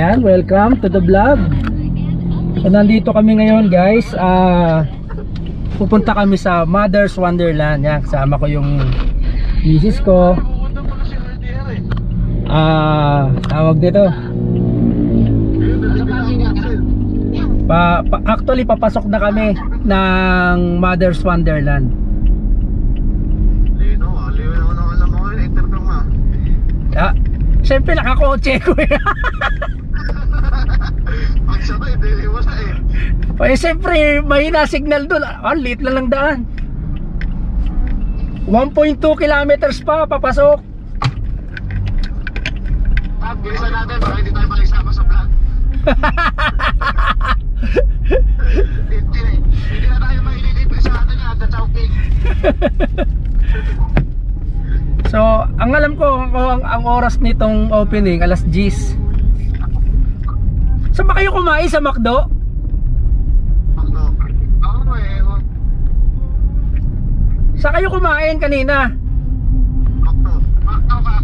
Ayan, welcome to the vlog. So nandito kami ngayon guys. Pupunta kami sa Mother's Wonderland. Yan, kasama ko yung misis ko. Tawag dito. Actually papasok na kami ng Mother's Wonderland. Siyempre nakakotse ko eh. Siyempre mahina signal doon. Liit lang daan. 1.2 kilometers pa papasok. Bilisan natin baka hindi tayo maisama sa vlog. Hindi na tayo maililibre sa atin yan. That's okay. So, ang alam ko, ang oras nitong opening, alas 10. Saan ba kayo kumain? Sa McDo? McDo? Ako eh. Saan kayo kumain kanina? McDo? McDo ka?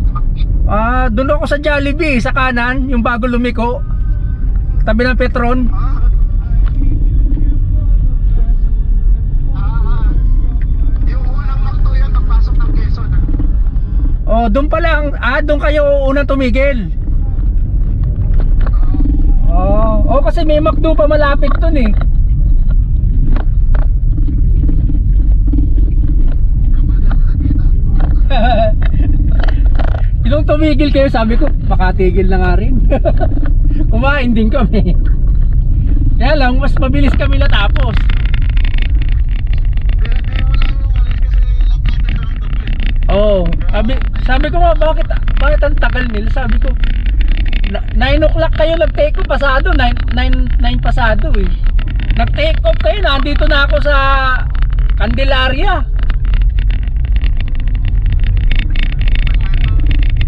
Doon ako sa Jollibee, sa kanan, yung bago lumiko. Tabi ng Petron. Doon pa lang. Doon kayo unang tumigil. Kasi may McDo pa malapit doon eh. Yung tumigil kayo, sabi ko, makatigil na nga rin. Kumain din kami. Kaya lang, mas mabilis kami natapos. Sabi ko nga, bakit ang tagal nila? Sabi ko 9 o'clock kayo nag-take off, pasado 9 pasado eh. Nag-take off kayo, nandito na ako sa Candelaria.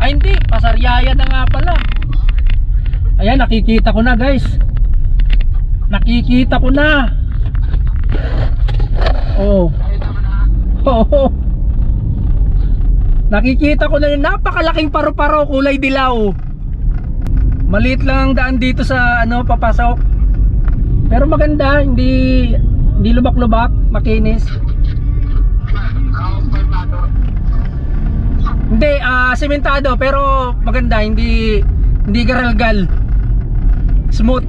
Hindi, Pasaryayan na nga pala. Ayan, nakikita ko na guys. Nakikita ko na. Nakikita ko na yung napakalaking paru-paro, kulay dilaw. Maliit lang ang daan dito sa papasok. Pero maganda, hindi lubak-lubak, makinis. Hindi, sementado pero maganda, hindi garalgal. Smooth.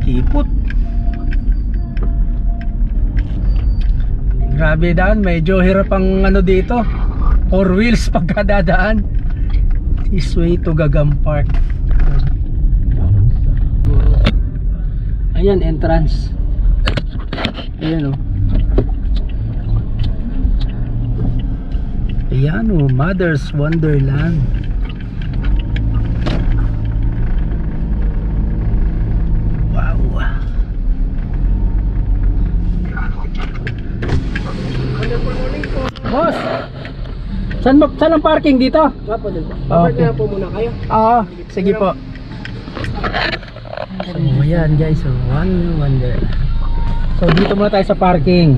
Kipot. Grabe daan, medyo hirap ang dito. 4 wheels pagkadadaan. This way to Gagam Park. Ayan, entrance. Ayan Ayan Mother's Wonderland. Boss, saan ang parking dito? Okay po muna kayo. Sige po. So ayan guys, wonder. So dito muna tayo sa parking.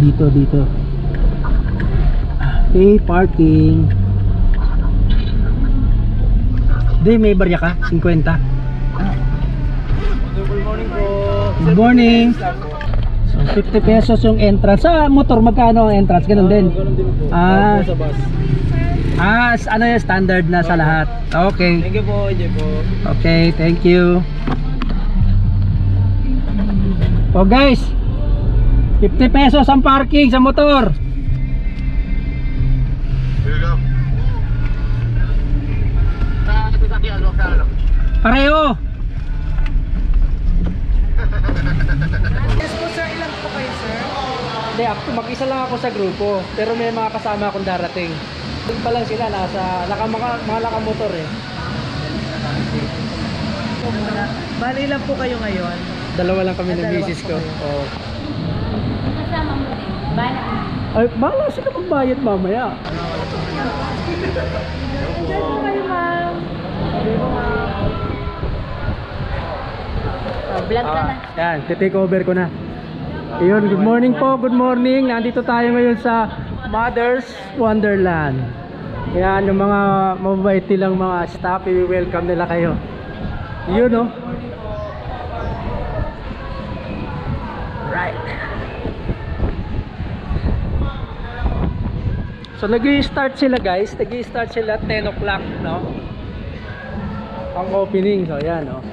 Dito. Okay, parking. May barya ka? 50. Good morning. So 50 pesos yung entrance. Sa motor magkano ang entrance? Ganun din. Ganun din po. Sa bus. Yung standard na sa lahat. Okay. Thank you po, EJ po. Okay, thank you. Guys, 50 pesos ang parking sa motor. Pareho. Yes po sir, ilan po kayo sir? Hindi, mag-isa lang ako sa grupo. Pero may mga kasama akong darating. Doon pa lang sila, mga nakamotor eh. Bali lang po kayo ngayon? Dalawa lang kami ng misis ko. Kasama mo din. Ay, bahala sila magbayad mamaya. Enjoy po kayo ma'am. Vlog ka na. Yan, take over ko na. Ayun, good morning po, good morning. Nandito tayo ngayon sa Mother's Wonderland. Yan, yung mga mababait nilang mga staff, i-welcome nila kayo. Yun, oh. Right. So nag-i-start sila guys, nag-i-start sila 10 o'clock, no? Ang opening, so yan, no?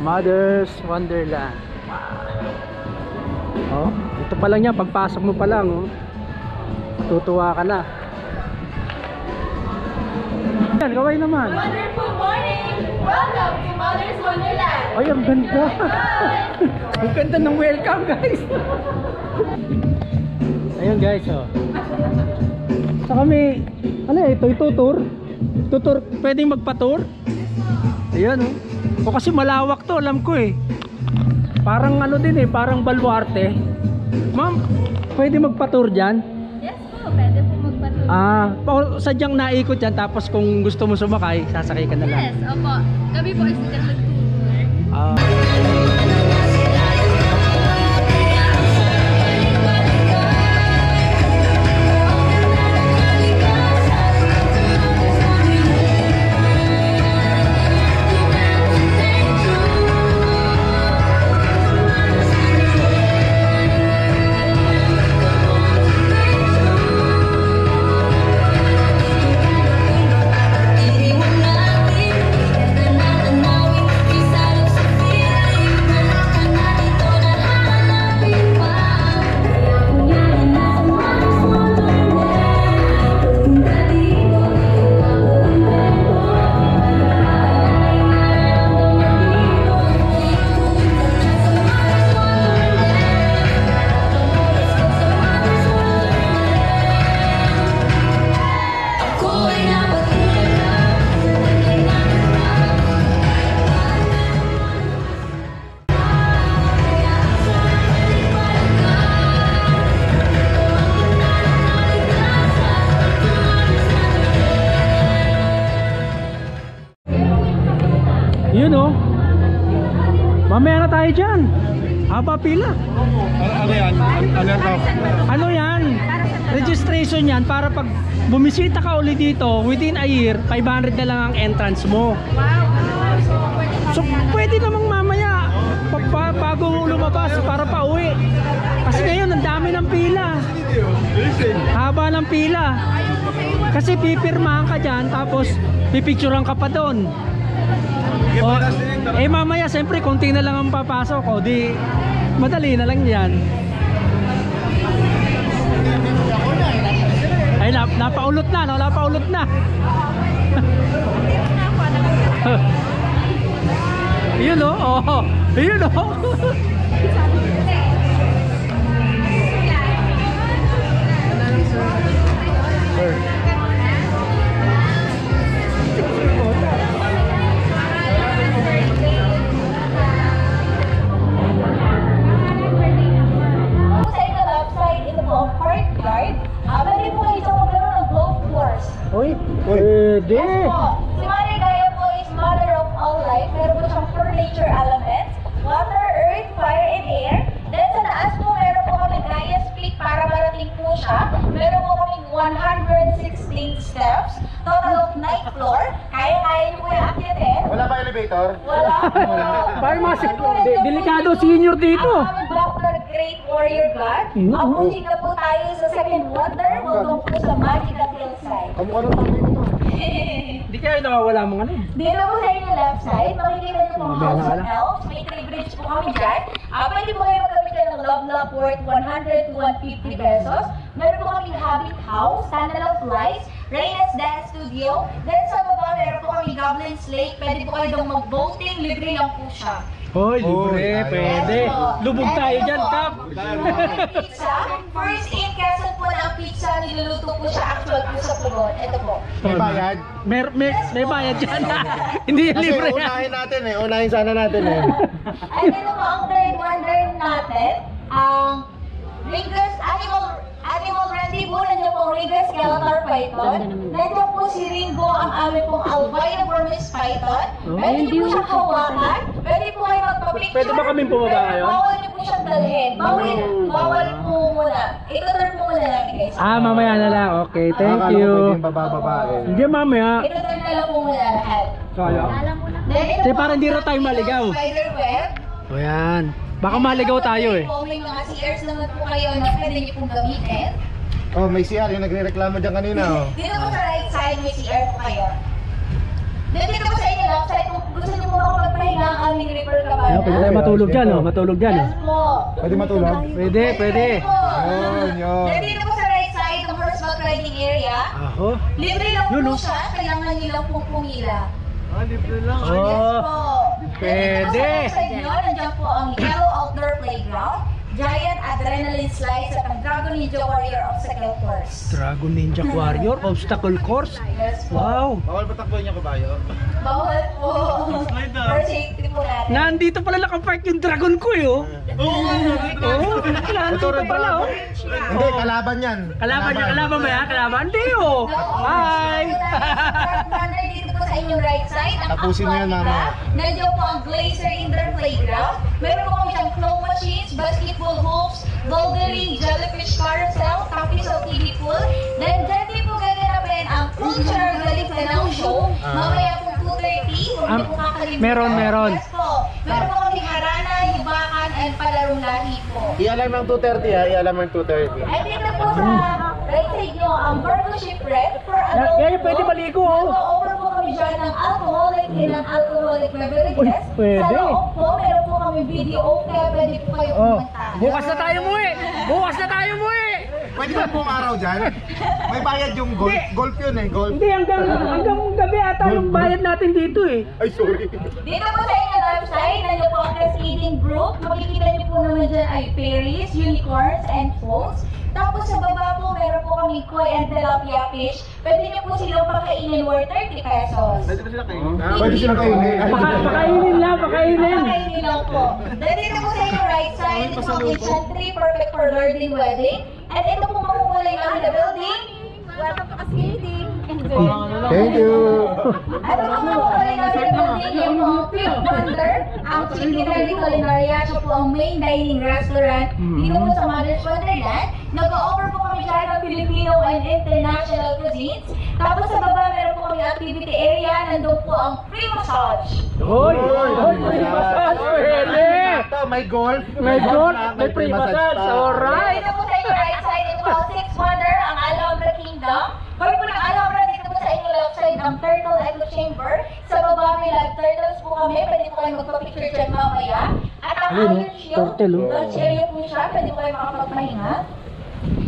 Mother's Wonderland. Oh, ito pa lang yan, pagpasok mo pa lang, oh. Tutuwa ka na. Yan, kaway naman. Wonderful morning! Welcome to Mother's Wonderland! Ay, ang ganda. Ang ganda ng welcome, guys. Ayun, guys, oh. So kami, ano ito, tutur? Tutur, pwedeng magpa-tour? Ayan, oh. O kasi malawak to, alam ko eh. Parang ano din eh, parang baluarte. Ma'am, pwede magpa-tour dyan? Yes po, pwede po magpatuloy. Sadyang naikot yan, tapos kung gusto mo sumakay, sasakay ka na lang. Yes, opo. Kami po is sikat magtuturo. Yun, oh. Mamaya na tayo dyan. Haba pila. Ano yan? Ano yan? Registration yan para pag bumisita ka ulit dito within a year, 500 na lang ang entrance mo. So pwede namang mamaya bago lumabas para pa uwi. Kasi ngayon ang dami ng pila. Haba ng pila. Kasi pipirmahan ka dyan tapos pipicturean ka pa doon. Mamaya siyempre konti na lang ang papasok, o di madali na lang yan. Ay, napaulot na, no? Napaulot na. Yun, oh. Oh. Yun, oh. Sa ito left side, ito po ang courtyard. Pwede po ito magkaroon ng golf course. Uy, pwede. Yes po. Si Mother Gaia po is mother of all life. Meron po siyang 4 nature elements. Water, earth, fire, and air. Then sa taas po, meron po kami Gaia's Peak para marating po siya. Meron po kami 116 steps. Total of 9 floor. Kaya-kaya niyo po yung akyatin. Wala ba elevator? Wala. Parang mga delikado senior dito. Ang Doppler Great Warrior God. Approaching na po tayo sa second wonder. Welcome po sa Magical Hillside. Kamukha ng tabi nito. Hindi kayo nawawala mong ano. Dito po sa inyo left side, makikita niyo po Bala, House of bala. Elves. May 3 bridge po kami dyan. Pwede po kayo magkabit ng Love Love worth 100 to 150 pesos. Meron po kami Habit House, Tunnel of Lights, Reyna's Dance Studio. Then sa baba, meron po kami Goblin's Lake. Pwede po kayo doon mag-voting. Libre lang po siya. Hoy, libre, pwede. Yes po. Lubog tayo And dyan, ito po, Kap. Pizza. First in Quezon po ng pizza. Niluluto po siya actual po sa pugon. Ito po. May bayad? May bayad dyan. Hindi yan Kasi libre yan. unahin natin eh. Unahin sana natin eh. And ito po ang third wonder natin. Ang Ringus Animal Rendezvous. Nandiyan po ang Ringus Skeletor Python. Nandiyan po si Ringo, ang aming pong albino Burmese Python. Pwede niyo po siyang hawakan. Pwede po kayo magpa-picture. Pwede ba kaming bumaba ngayon? Bawal niyo po siyang dalhin. Bawal po muna. Ito-turn po muna natin guys. Mamaya na lang. Okay, thank Akala ko you. pwedeng bababae. Hindi mamaya. Ito-turn na lang po muna lahat. Kaya. Then, ito Kasi po parang hindi ang na tayo maligaw. spider web. O yan. Baka maligaw tayo eh. May mga CRs naman po kayo na pwede niyo pong gamitin. Oh, may CR yung nagre-reklamo dyan kanina. Oh. Dito po sa right side may CR po kayo. Then dito po sa inyo left side, kung gusto niyo po ako magpahinga ang aming River Cabana. Pwede tayo matulog dyan, oh. Matulog dyan, oh. Yes po. Pwede matulog? Pwede, pwede. Yun, yun. Then dito po sa right side, ang horseback riding area. Aho. Libre lang Yun, po oh. siya, kailangan niyo lang pong pumila. Libre lang. Oh. Yes po. Pwede. Then dito po sa right side nyo, nandiyan po ang Yellow Outdoor Playground, Giant Adrenaline Slides at ang Dragon Ninja Warrior Obstacle Course. Dragon Ninja Warrior Obstacle Course. Yes po. Wow. Bawal patakbo niya kabayo. Bawal po. For safety po natin. Nandito pala nakapark yung dragon ko eh, oh. Oo, nandito pala, oh. Hindi, kalaban yan. Kalaban ba yan? Kalaban? Hindi, oh. Hi. Dito po sa inyong right side, ang Tapusin mo yan, mama. Nandiyan po ang Glacier Indoor Playground. Meron po kami siyang claw machines, basketball hoops, bouldering, jellyfish carousel, Tapiso TV pool. Then, dyan din po gaganapin ang Cultural Galigtanao Show. Mamaya po 2:30. Huwag niyo po kakalimutan. Meron. Yes po. Meron po kami harana, hibakan, and palarong lahi po. Ialam ng 2:30 ha, ialam ng 2:30. At dito po sa right side nyo, ang Virgo Shipwreck for adult. Yan, pwede maligo, oh. Nag-offer po kami dyan ng alcoholic and non-alcoholic beverages. Uy, pwede. Sa loob po, meron po kami video, kaya pwede po kayo Oh. pumunta. Bukas na tayo muwi. Bukas na tayo muwi. Pwede ba pong araw dyan? May bayad yung golf. Golf yun eh, golf. Hindi, hanggang gabi ata yung bayad natin dito eh. Ay, sorry. Dito po sa inyong website, nandiyan po ang cascading group. Makikita niyo po naman dyan ay fairies, unicorns, and folks. Tapos sa baba po, meron po kami koi and tilapia fish. Pwede niyo po silang pakainin worth 30 pesos. Pwede silang kainin. Pakainin lang, pakainin. Pakainin lang po. Then dito po sa inyong right side, ito po ang kitchen tree, perfect for learning wedding. And ito po makukulay namin na building. Welcome to cascading. Thank you. Ano po makukulay namin na building? Yung mga Pink Wonder, ang Chicken Culinaria, siya po ang main dining restaurant dito po sa Mother's Wonderland. Nag-offer po kami dyan ng Filipino and international cuisines. Tapos sa baba, meron po kami activity area. Nandun po ang free massage. Hoy, free massage, pwede. Ito, may golf. May golf, may free massage. Alright. Dito po sa inyong right side, ito po ang Six Wonder, ang Alhambra Kingdom. Hoy po ng Alhambra, dito po sa inyong left side, ang Turtle Echo Chamber. Sa baba, may live turtles po kami. Pwede po kayo magpa-picture dyan mamaya. At ang Iron Shield, turtle, oh. launch area po siya. Pwede po kayo makapagpahinga.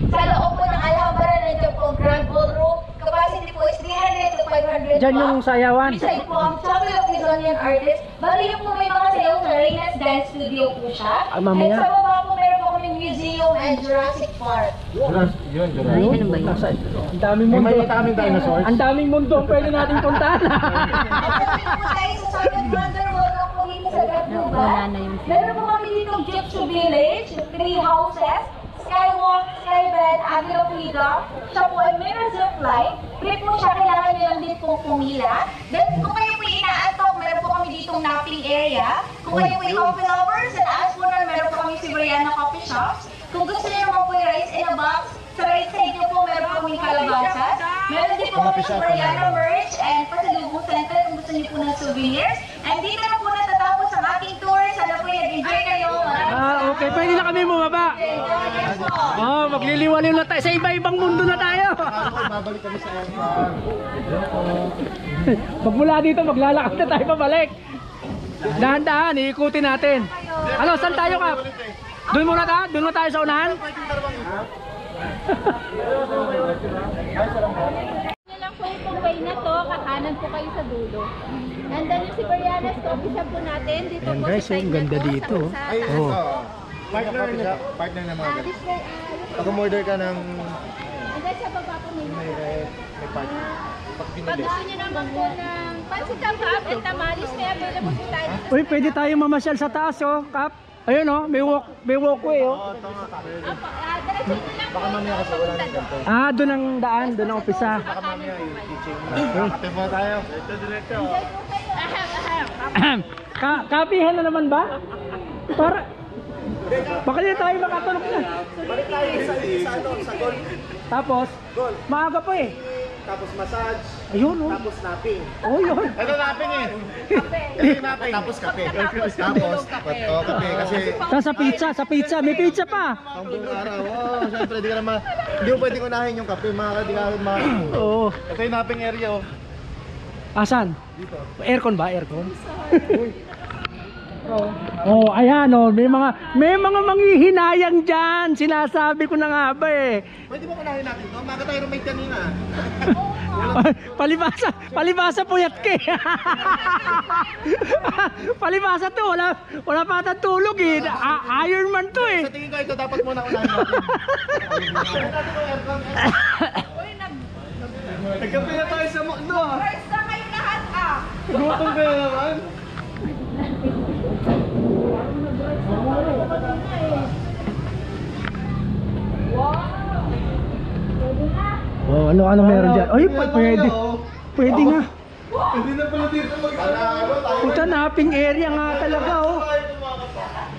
Sa loob po ng Alhambra, nandiyan po ang Grand Ballroom. Capacity po is 300 to 500 Diyan yung sayawan. Beside po ang Chapel of Quezonian Artists. Bali yung po may mga sayaw sa Reyna's Dance Studio po siya. Mamaya. At sa baba po meron po kami museum and Jurassic Park. Yun, Ayun, ang daming mundo. May kaming dinosaurs. Ang daming mundo ang pwede natin puntahan. At dito po tayo sa Southern Wonder Welcome po dito sa Gagdugan. Meron po kami dito Gypsy Village, 3 houses, Skywalk, Skybed, Agilo Freedom. Siya po ay mirror zip line. Free po siya, kailangan nyo lang din pong pumila. Then kung kayo po inaantok, meron po kami ditong napping area. Kung kayo po coffee lovers, sa taas po na meron po kami Siberiana Coffee Shops. Kung gusto niyo naman po yung rice in a box, sa right side nyo po meron po kami kalabasas. Meron din po kami Siberiana merch and pasalubong center kung gusto niyo po ng souvenirs. And dito na po natatapos ang aking tour. Sana po nag-enjoy kayo. Okay, pwede na kami bumaba. Yes po. Oh, magliliwaliw na tayo. Sa iba-ibang mundo na tayo. Babalik kami sa aircon. Pag mula dito, maglalakad na tayo pabalik. Dahan-dahan, iikutin natin. Ano, saan tayo, Kap? Doon muna ta? Doon muna tayo sa unahan? Yan lang po yung way na to, kakanan po kayo sa dulo. Nandun yung Siberianas coffee shop po natin. Dito Ayan, po guys, sa side ang ganda na to, dito. Sa Ay, usapan. ito. Partner ng mga ganito. Pag umorder ka ng Andun sa baba po may may red, may partner. Pag Pag pinili. gusto nyo naman po ng pansit kebab at tamalis, may available po tayo dito. Uy, pwede tayo mamasyal sa taas, oh, Kap. Ayun, oh, may walkway, oh. Apo, diretso nyo lang po. Mamaya kasi wala nang ganito. Ah, doon ang daan, doon ang umpisa. Baka mamaya yung teaching mo. Ate mo tayo. Ito direkto. Kapihan na naman ba? Para Baka hindi tayo makatulog na. Balik tayo sa goal. Tapos, maaga pa eh. Tapos massage. Ayun oh. Tapos napping. Oh yun. Ito napping eh. Ito napping. Tapos kape. Tapos, kape. Kasi, Tapos sa pizza. May pizza pa. ang buong araw, syempre, di ka naman, hindi mo pwedeng unahin yung kape, di ka Oo. Ito yung napping area, oh. Asan? Dito. Aircon ba? Aircon? Oh, ayan oh, may mga manghihinayang diyan. Sinasabi ko na nga ba eh. Pwede mo unahin natin to? Maga tayo rumate kanina. Palibasa puyat ka eh. Palibasa to, wala pa ata tulog eh. Iron Man to eh. Sa tingin ko ito dapat muna unahin natin. Nagkape na tayo sa McDo ah. First na kayo lahat ah. Gutom ka na naman. Oh, ano meron diyan? Ay, pwede. Pwede nga. Hindi na pala dito Puta, napping area nga talaga oh.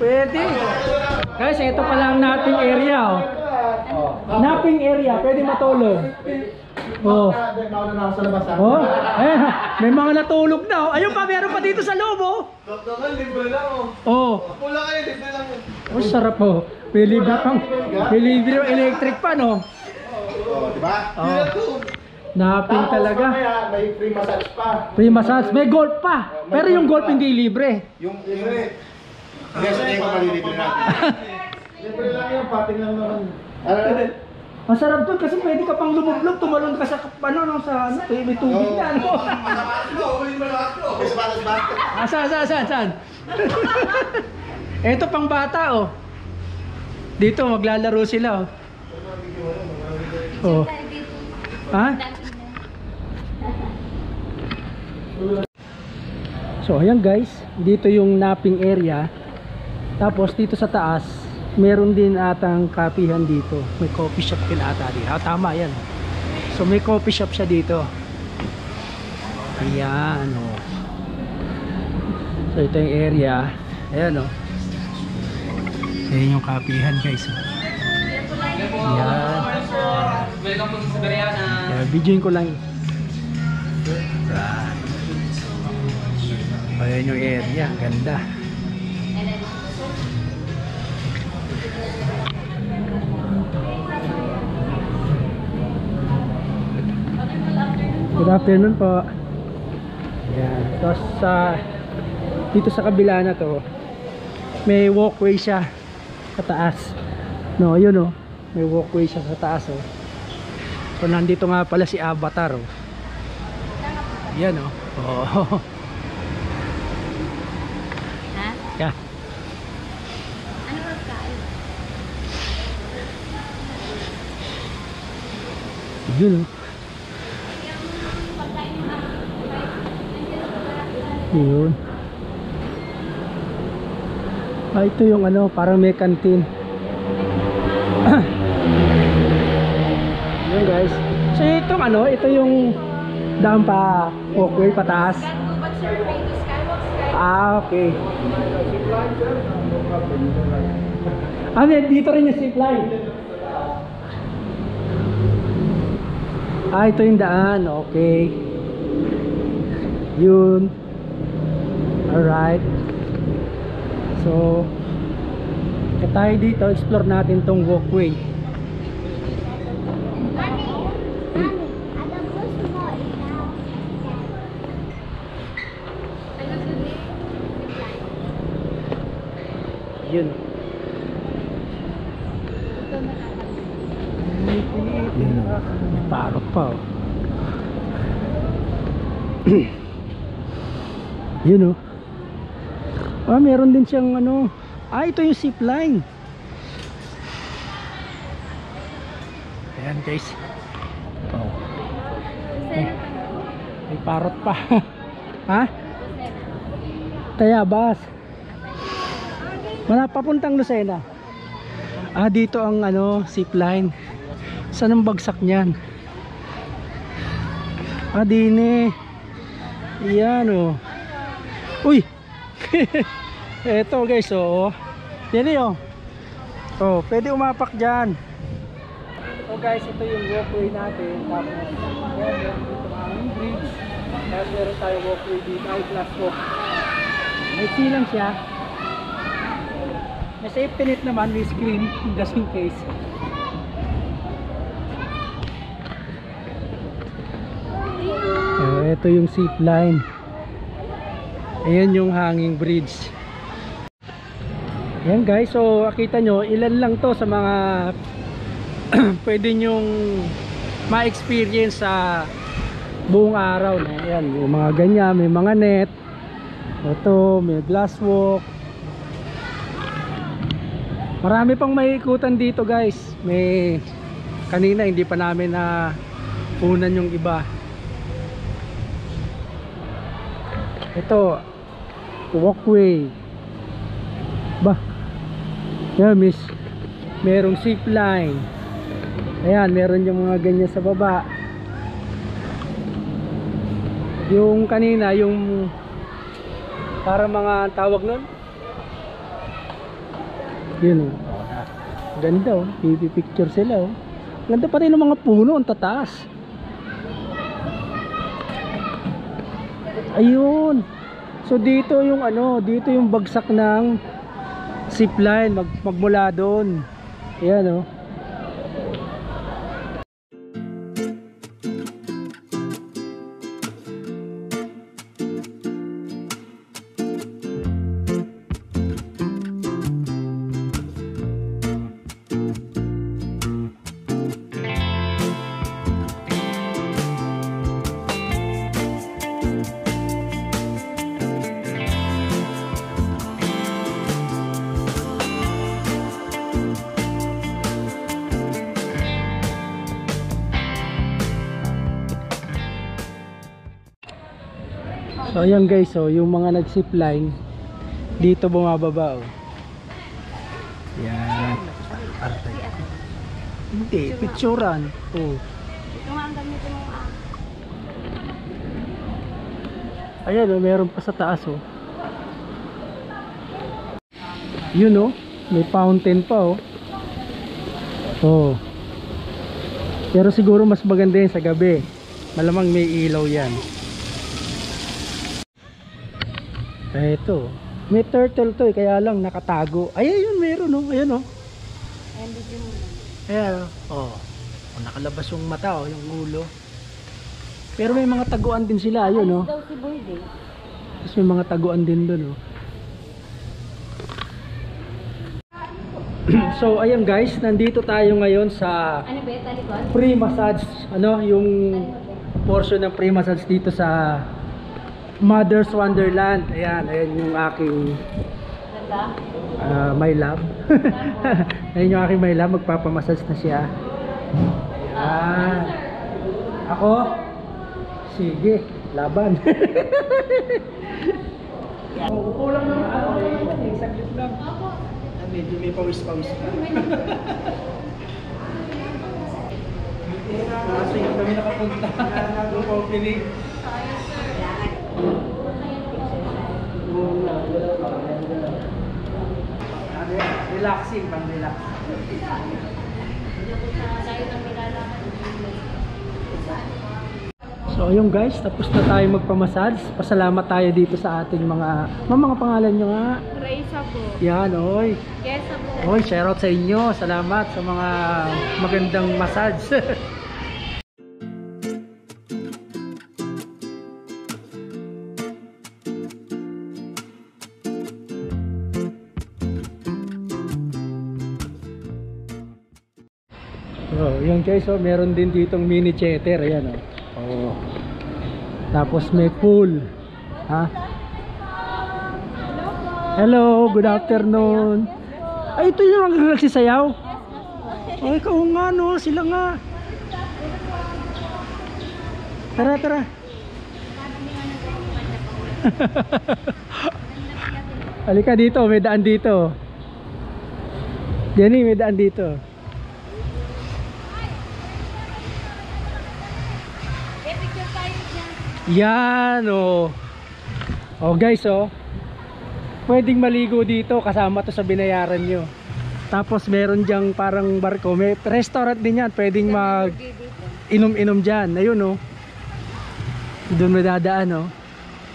Pwede. Guys, ito pala ang napping area oh. Napping area, pwede matulog. Oh. Nauna na ako sa labas, ha? Oh, ayan, may mga natulog na oh. Ayun pa, meron pa dito sa loob oh. Doktoran, libre lang oh. Oh. Pula kayo, libre lang oh. Oh, sarap oh. May libre yung electric pa no. Oh, diba? Oh. Napping talaga. Kaya may free massage pa. Free massage, may golf pa. Pero yung golf hindi libre. Yung libre. Hindi, sa tingin ko malilibre natin. Libre lang yung pating lang naman. Masarap doon kasi pwede ka pang lumublog, tumalon ka sa may tubig na ano. Saan? Ito pang bata oh. Dito maglalaro sila oh. Oh. Ha? So ayan guys, dito yung napping area. Tapos dito sa taas, meron din atang kapihan dito. May coffee shop din ata dito. Tama yan. So may coffee shop siya dito. Ayan oh. So ito yung area. Ayan oh. Ayan yung kapihan guys oh. Ayan. Welcome po sa Siberiana. Ayan, videoin ko lang. Ayan yung area. Ganda. Good afternoon po. Ayan. Tapos dito sa kabila na to, may walkway siya sa taas. No, yun oh. May walkway siya sa taas oh. So nandito nga pala si Avatar oh. Yan oh. Oh. Ha? Yeah. Ano ba kain? Yun oh. Yun. Ito yung ano, parang may kantin. Yun guys. So itong ano, ito yung daan pa walkway pataas. What's your way to Skywalk Sky? Ah, okay. Dito rin yung zipline. Ito yung daan. Okay. Yun. Alright. So, tayo dito, explore natin tong walkway. Yun. Yun. May parok pa oh. Yun oh. Meron din siyang ano. Ito yung zipline. Ayan guys. Oh. May parot pa. Ha? Tayabas. Wala papuntang Lucena. Dito ang ano, zipline. Saan ang bagsak niyan? Dine. Yan oh. Uy. Eto guys oh. Yan oh. Oh, pwede umapak dyan. So guys, ito yung walkway natin. Tapos meron dito ang bridge. Tapos meron tayo walkway dito. Ay, plus walk. May silang siya. May safety net naman, may screen just in case. Ito yung zip line. Ayan yung hanging bridge. Ayan guys, so nakita nyo, ilan lang to sa mga pwede nyong ma-experience sa buong araw. Ayan, yung mga ganyan, may mga net. Ito, may glass walk. Marami pang maiikutan dito guys. May kanina hindi pa namin na punan yung iba. Ito, walkway. Bah. Yan, miss. Merong zip line. Ayan, meron yung mga ganyan sa baba. Yung kanina, yung para mga tawag nun. Yun oh. Ganda oh. Picture sila oh. Ganda pa rin ng mga puno. Ang tataas. Ayun. So dito yung ano, dito yung bagsak ng zip line magmula doon. Ayan oh. So ayan guys, so yung mga nag-zip line dito bumababa oh. Yan. Hindi, picturean. Oh. Ayan oh, meron pa sa taas oh. Yun oh, may fountain pa oh. Oh. Pero siguro mas maganda yan sa gabi. Malamang may ilaw yan. Ito, may turtle to eh, kaya lang nakatago. Ay, ayun, meron oh, ayan oh. Ayan oh. Oh, nakalabas yung mata oh, yung ulo. Pero may mga taguan din sila, ayun oh. Tapos may mga taguan din dun oh. So ayan guys, nandito tayo ngayon sa free massage. Ano, yung portion ng free massage dito sa Mother's Wonderland. Ayan, ayan yung aking my love. Ayan yung aking my love, magpapamassage na siya. Ayan. Ako? Sige, laban. Upo lang naman. Okay, saglit lang. Medyo may pawis-pawis pa. Kasi yung kami nakapunta. Yung opening. Relaxing, pang relax. So ayun guys, tapos na tayo magpamassage. Pasalamat tayo dito sa ating mga pangalan nyo nga. Raisa po. Yan, oy. Kesa po. Oy, shout out sa inyo. Salamat sa mga magandang massage. Oh, yung guys, oh, meron din ditong mini theater, ayan oh. Oh. Tapos may pool. Ha? Hello, good afternoon. Ay, ito yung nagsisayaw. Ay, ikaw nga no, sila nga. Tara, tara. Halika dito, may daan dito. Jenny, may daan dito. Yan oh. Oh guys oh. Pwedeng maligo dito kasama to sa binayaran nyo. Tapos meron diyang parang barko. May restaurant din yan. Pwedeng mag inom-inom dyan. Ayun oh. Doon may dadaan oh.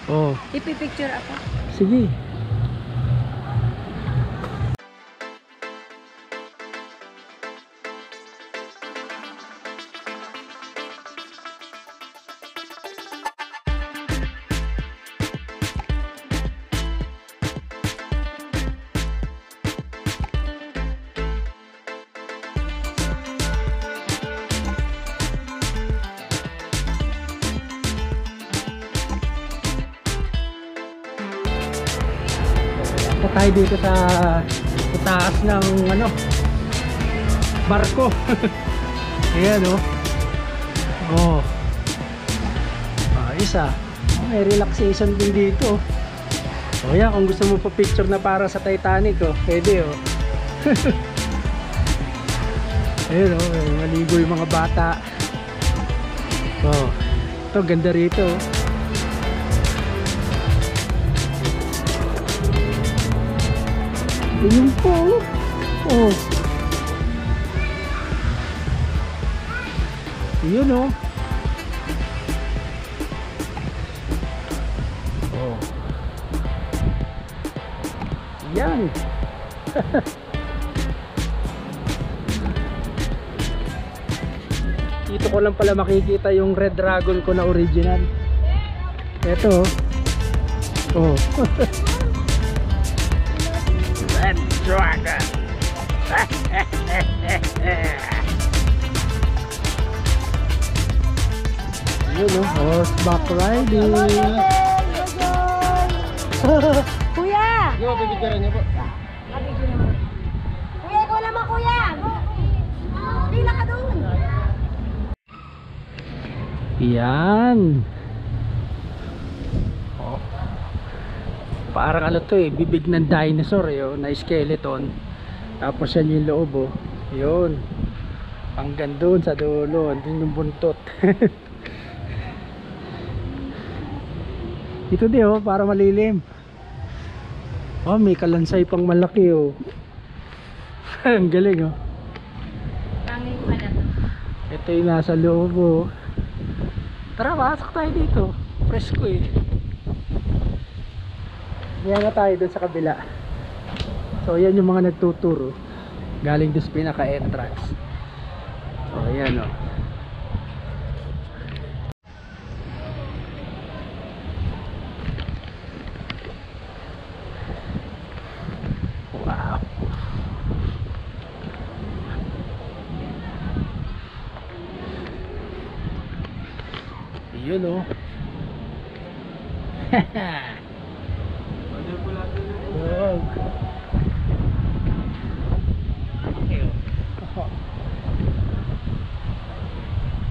Oh. Ipipicture ako. Sige. Tayo dito sa taas ng ano barko. Ayan oh. Oh. Ayos ah. May relaxation din dito. Oh yan, kung gusto mo pa picture na para sa Titanic oh, pwede oh. Ayun oh, maligo yung mga bata. Oh. Ito ganda rito oh. Yun po. Oh. Yun oh. Oh. Yan. Dito ko lang pala makikita yung Red Dragon ko na original. Ito oh. Red Dragon. Yun o, horseback riding. Kuya! Yo, pipicturean niyo po. Kuya, ikaw naman kuya! Pila ka doon! Yan. Oh. Parang ano to eh, bibig ng dinosaur eh, oh, na skeleton. Tapos yan yung loob oh. Yun. Hanggang doon sa dulo, andun yung buntot. Ito di oh, para malilim. Oh, may kalansay pang malaki oh. Ang galing oh. Pangin pa na to. Ito yung nasa loob oh. Tara, pasok tayo dito. Presko eh. Yan na tayo dun sa kabila. So yan yung mga nagtuturo. Galing dun sa pinaka entrance. So yan o. Wow. Yun o. Wow.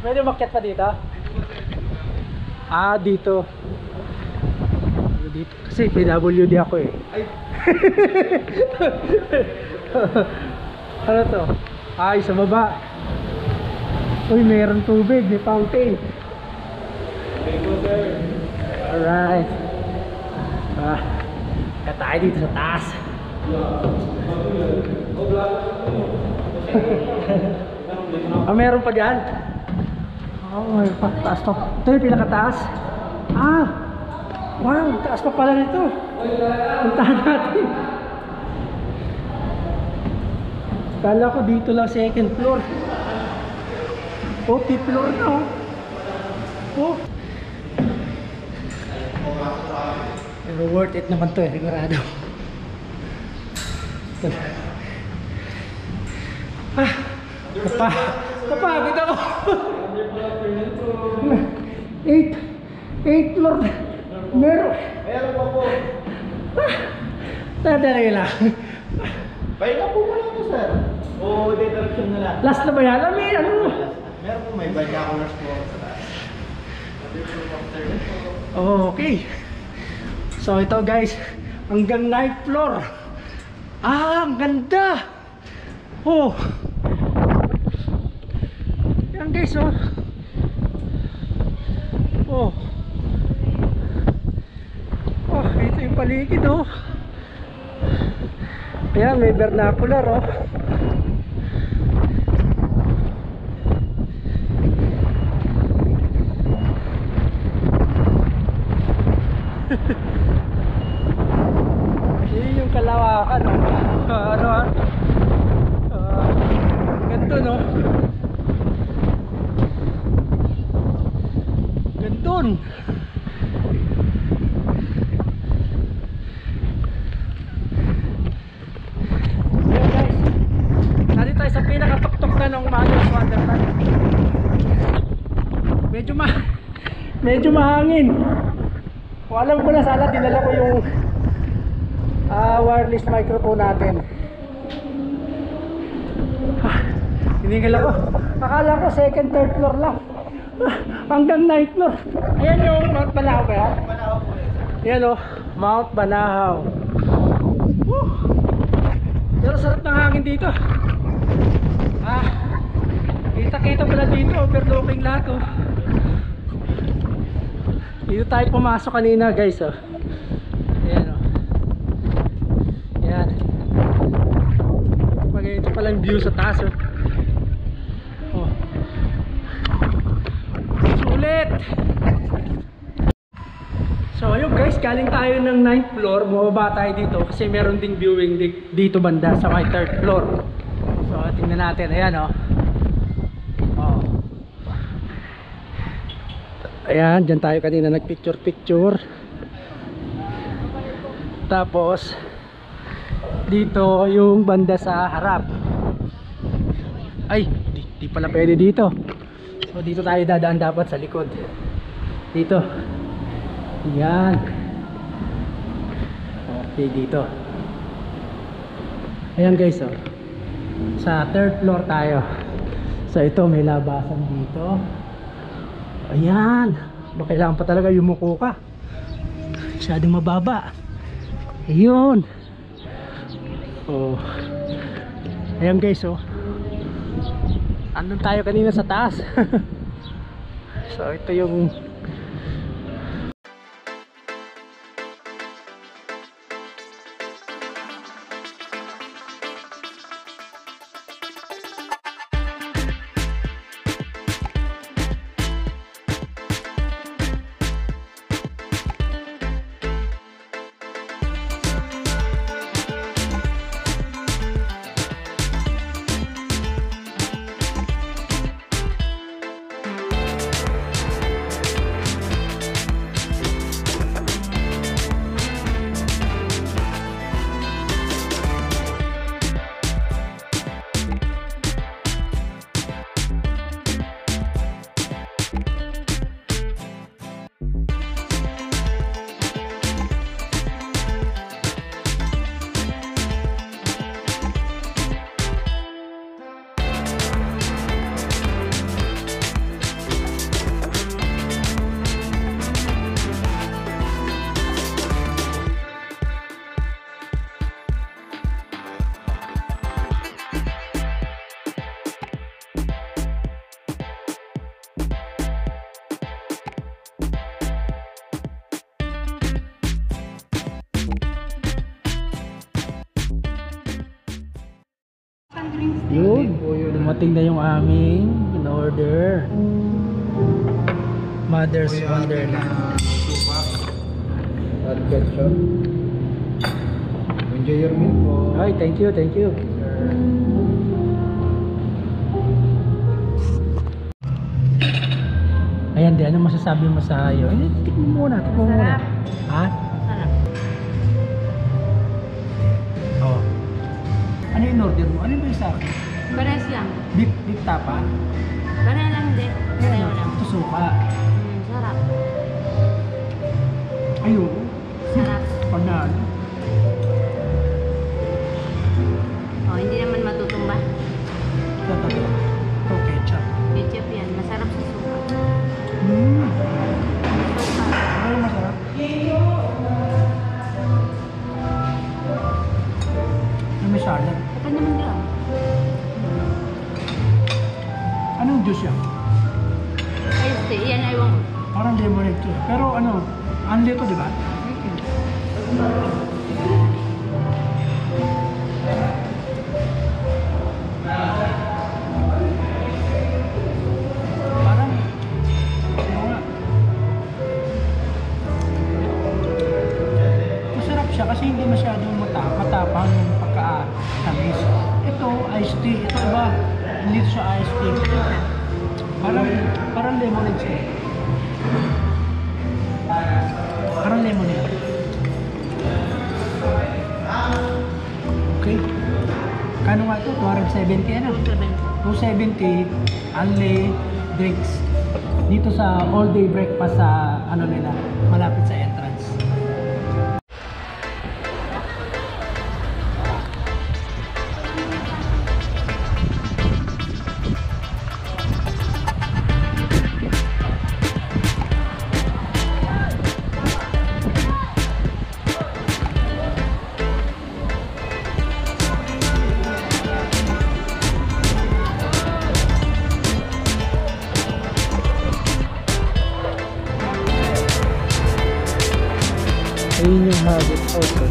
Pwede umakyat pa dito? Ah, dito. Dito. Kasi PWD ako eh. Ano to? Ay, sa baba. Uy, mayroon tubig. May fountain. Alright. Ah, tayo dito sa taas. Ah, meron pa dyan? Oh, may taas pa. Ito yung pinakataas. Ah, wow, taas pa pala nito. Puntahan natin. Kala ko dito lang second floor. Oh, fifth floor na oh. Oh. Pero worth it naman to eh, sigurado. Ah, napagod ako. 8 floor. Meron. Meron pa po. Dadalay lang. Pahinga po muna po, sir. O, dedirection na lang. Last na ba yan? May ano? Meron po, may binoculars po sa taas. Okay. So ito guys, hanggang 9th floor. Ah, ang ganda. Oh. Yan guys oh. Oh. Oh, ito yung paligid oh. Ayan, may vernacular oh. Yun yung kalawakan oh. Ano ah? Ganito no? Ganton. Ayan guys, nandito tayo sa pinakatuktok na ng Mother's Wonderland. Medyo mahangin. Kung alam ko na, sana dinala ko yung wireless microphone natin. Tinigil ako. Akala ko second, third floor lang. Hanggang 9th floor. Ayan yung Mount Banahaw ba yan? Ayan o, Mount Banahaw. Woo! Pero sarap ng hangin dito. Kita-kita pala dito, overlooking lahat oh. Dito tayo pumasok kanina guys oh. Ayan oh. Ayan. Ito pala yung view sa taas oh. Oh. Sulit. So ayun guys, galing tayo ng 9th floor, bumaba tayo dito kasi meron ding viewing dito banda sa my 3rd floor. So tingnan natin, ayan oh. Oh. Ayan, dyan tayo kanina nagpicture-picture. Tapos dito yung banda sa harap. Ay, di pala pwede dito. So dito tayo dadaan dapat sa likod. Dito. Yan. Okay, dito. Ayan guys oh. Sa 3rd floor tayo. So ito may labasan dito. Ayan. Kailangan pa talaga yumuko ka. Masyadong mababa. Ayun. Oh. Ayan guys oh. Andun tayo kanina sa taas. So ito yung yun, dumating na yung aming in order Mother's Wonderland. At ketchup. Enjoy your meal po. Ay, thank you, thank you. Ayan, di, ano masasabi mo sa iyo? Eh, tikman mo muna, tikman mo muna. Ha? Sarap. Oh. Ano yung order mo? Ano ba yung sa akin? Pares lang. Beef tapa? Pares lang din. Pareho lang. Ito suka. Sarap. Ayun. Sarap. Panalo. Oh, hindi naman matutumba. Ito ketchup. Ketchup yan. Masarap sa suka. Suka. Ano masarap? Ano may salad? Kapag naman lang. Anong juice yan? Ay, yan ayaw ko. Parang lemonade to. Pero ano, unli to, di ba? siya kasi hindi masyadong matapang yung pagka-tamis. Ito, iced tea. Ito iba, hindi siya iced tea. Parang lemonade siya. Parang lemonade. Okay. Kano nga ito? 270 ano? 270 only drinks dito sa all day breakfast sa ano nila, malapit sa entrance. Ayun yung habit also.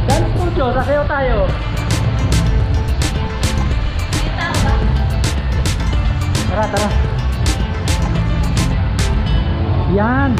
Dance studio, sasayaw tayo. Tara. Yan.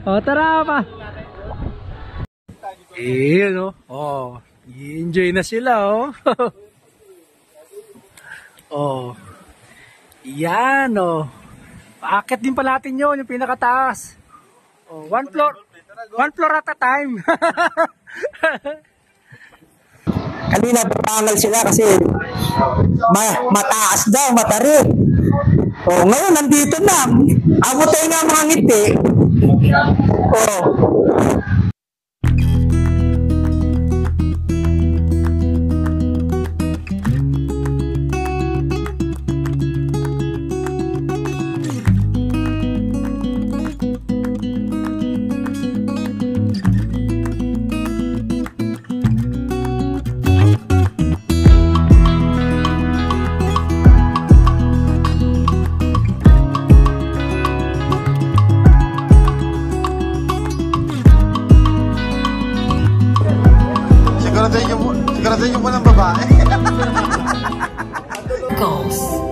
O, tara pa. Ayan, oh. I-enjoy na sila, oh. Oh. Yan, oh. Paakit din pala natin yun, yung pinakataas. Oh, one floor at a time. Kanina papangal sila kasi mataas daw, matarik. Oh, ngayon nandito na. Abot tayo nga mga ngiti. Oh. Siguraduhin nyo po ng babae. Goals.